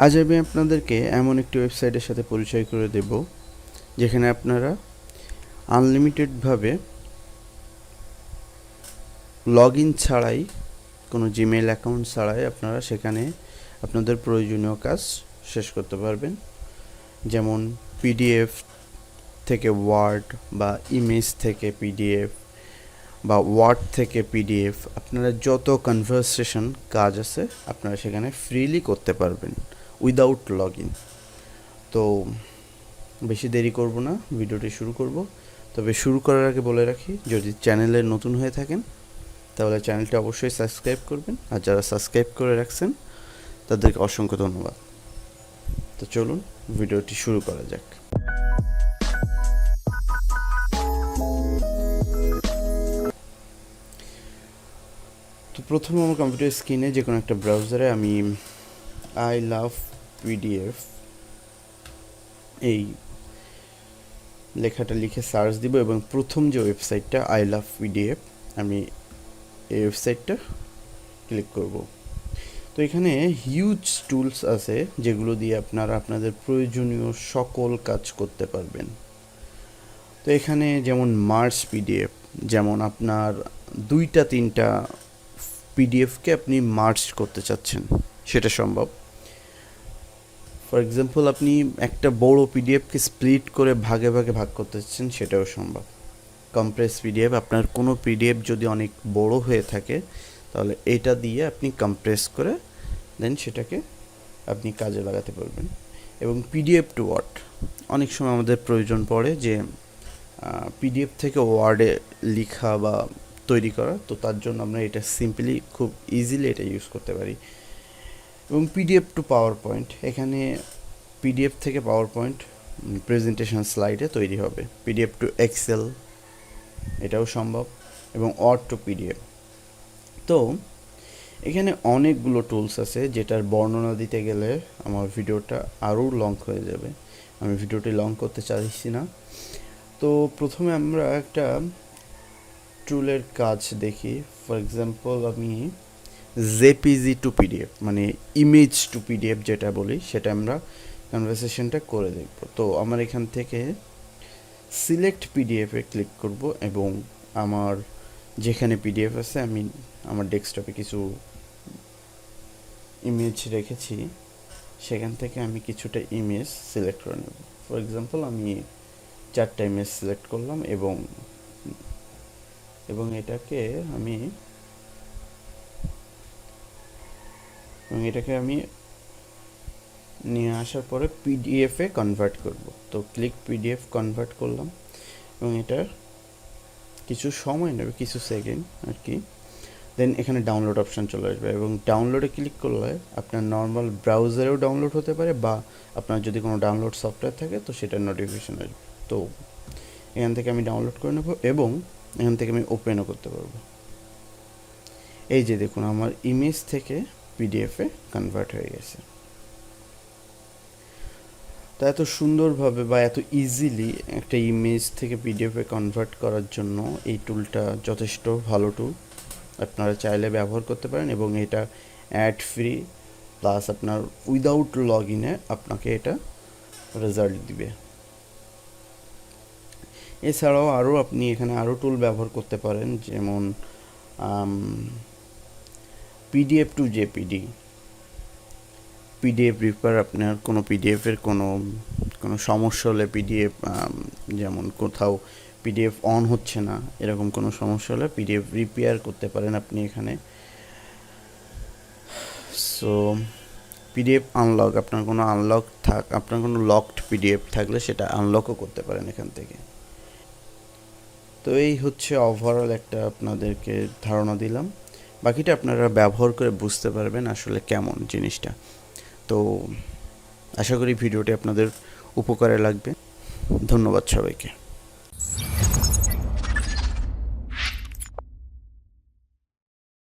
আজ আমি আপনাদেরকে এমন একটি ওয়েবসাইটের সাথে পরিচয় করে দেব যেখানে আপনারা আনলিমিটেডভাবে লগ ইন ছাড়াই, কোনো জিমেইল অ্যাকাউন্ট ছাড়াই আপনারা সেখানে আপনাদের প্রয়োজনীয় কাজ শেষ করতে পারবেন। যেমন পিডিএফ থেকে ওয়ার্ড বা ইমেজ থেকে পিডিএফ বা ওয়ার্ড থেকে পিডিএফ, আপনারা যত কনভারসেশন কাজ আছে আপনারা সেখানে ফ্রিলি করতে পারবেন উইদাউট লগ ইন। তো বেশি দেরি করব না, ভিডিওটি শুরু করব। তবে শুরু করার আগে বলে রাখি, যদি চ্যানেলে নতুন হয়ে থাকেন তাহলে চ্যানেলটি অবশ্যই সাবস্ক্রাইব করবেন, আর যারা সাবস্ক্রাইব করে রাখছেন তাদেরকে অসংখ্য ধন্যবাদ। তো চলুন ভিডিওটি শুরু করা যাক। তো প্রথমে আমার কম্পিউটার স্ক্রিনে যে কোনো একটা ব্রাউজারে আমি আই লাভ পিডিএফ এই লেখাটা লিখে সার্চ দিব এবং প্রথম যে ওয়েবসাইটটা আই লাভ পিডিএফ, আমি এই ওয়েবসাইটটা ক্লিক করব। তো এখানে হিউজ টুলস আছে যেগুলো দিয়ে আপনারা আপনাদের প্রয়োজনীয় সকল কাজ করতে পারবেন। তো এখানে যেমন মার্জ পিডিএফ, যেমন আপনার 2-3টা পিডিএফকে আপনি মার্জ করতে চাচ্ছেন, সেটা সম্ভব। ফর এক্সাম্পল, আপনি একটা বড় পিডিএফকে স্প্লিট করে ভাগে ভাগে ভাগ করতে চাচ্ছেন, সেটাও সম্ভব। কম্প্রেস পিডিএফ, আপনার কোনো পিডিএফ যদি অনেক বড় হয়ে থাকে তাহলে এটা দিয়ে আপনি কম্প্রেস করে দেন সেটাকে আপনি কাজে লাগাতে পারবেন। এবং পিডিএফ টু ওয়ার্ড, অনেক সময় আমাদের প্রয়োজন পড়ে যে পিডিএফ থেকে ওয়ার্ডে লেখা বা তৈরি করা, তো তার জন্য আমরা এটা সিম্পলি খুব ইজিলি এটা ইউজ করতে পারি। এবং পিডিএফ টু পাওয়ার পয়েন্ট, এখানে পিডিএফ থেকে পাওয়ার পয়েন্ট প্রেজেন্টেশন স্লাইডে তৈরি হবে। পিডিএফ টু এক্সেল, এটাও সম্ভব। এবং ওয়ার্ড টু পিডিএফ। তো এখানে অনেকগুলো টুলস আছে যেটার বর্ণনা দিতে গেলে আমার ভিডিওটা আরও লং হয়ে যাবে, আমি ভিডিওটি লং করতে চাইছি না। তো প্রথমে আমরা একটা টুলের কাজ দেখি। ফর এক্সাম্পল, আমি জেপিজি টু পিডিএফ মানে ইমেজ টু পিডিএফ যেটা বলি, সেটা আমরা কনভারসেশনটা করে দেখব। তো আমার এখান থেকে সিলেক্ট পিডিএফে ক্লিক করব এবং আমার যেখানে পিডিএফ আছে, আমি আমার ডেস্কটপে কিছু ইমেজ রেখেছি, সেখান থেকে আমি কিছুটা ইমেজ সিলেক্ট করে নেব। ফর এক্সাম্পল, আমি 4টা ইমেজ সিলেক্ট করলাম এবং এটাকে আমি নিয়ে আসার পরে পিডিএফে কনভার্ট করব। তো ক্লিক পিডিএফ কনভার্ট করলাম এবং এটা কিছু সময় নেবে, কিছু সেকেন্ড আর কি। দেন এখানে ডাউনলোড অপশান চলে আসবে এবং ডাউনলোডে ক্লিক করলে আপনার নর্মাল ব্রাউজারেও ডাউনলোড হতে পারে, বা আপনার যদি কোনো ডাউনলোড সফটওয়্যার থাকে তো সেটার নোটিফিকেশন আসবে। তো এখান থেকে আমি ডাউনলোড করে নেব এবং এখান থেকে আমি ওপেনও করতে পারবো। এই যে দেখুন, আমার ইমেজ থেকে পিডিএফে কনভার্ট হয়ে গেছে। তো এত সুন্দরভাবে বা এত ইজিলি একটা ইমেজ থেকে পিডিএফে কনভার্ট করার জন্য এই টুলটা যথেষ্ট ভালো টুল, আপনারা চাইলে ব্যবহার করতে পারেন। এবং এটা অ্যাড ফ্রি, প্লাস আপনার উইদাউট লগ ইনে আপনাকে এটা রেজাল্ট দিবে। এছাড়াও আপনি এখানে আরও টুল ব্যবহার করতে পারেন, যেমন পিডিএফ টু জেপিডি, পিডিএফ রিপার। আপনার কোনো পিডিএফের কোনো সমস্যা হলে, পিডিএফ যেমন কোথাও পিডিএফ অন হচ্ছে না, এরকম কোনো সমস্যা হলে পিডিএফ রিপেয়ার করতে পারেন আপনি এখানে। সো পিডিএফ আনলক, আপনার কোনো লকড পিডিএফ থাকলে সেটা আনলকও করতে পারেন এখান থেকে। তো এই হচ্ছে ওভারঅল একটা আপনাদেরকে ধারণা দিলাম, বাকিটা আপনারা ব্যবহার করে বুঝতে পারবেন আসলে কেমন জিনিসটা। তো আশা করি ভিডিওটি আপনাদের উপকারে লাগবে। ধন্যবাদ সবাইকে।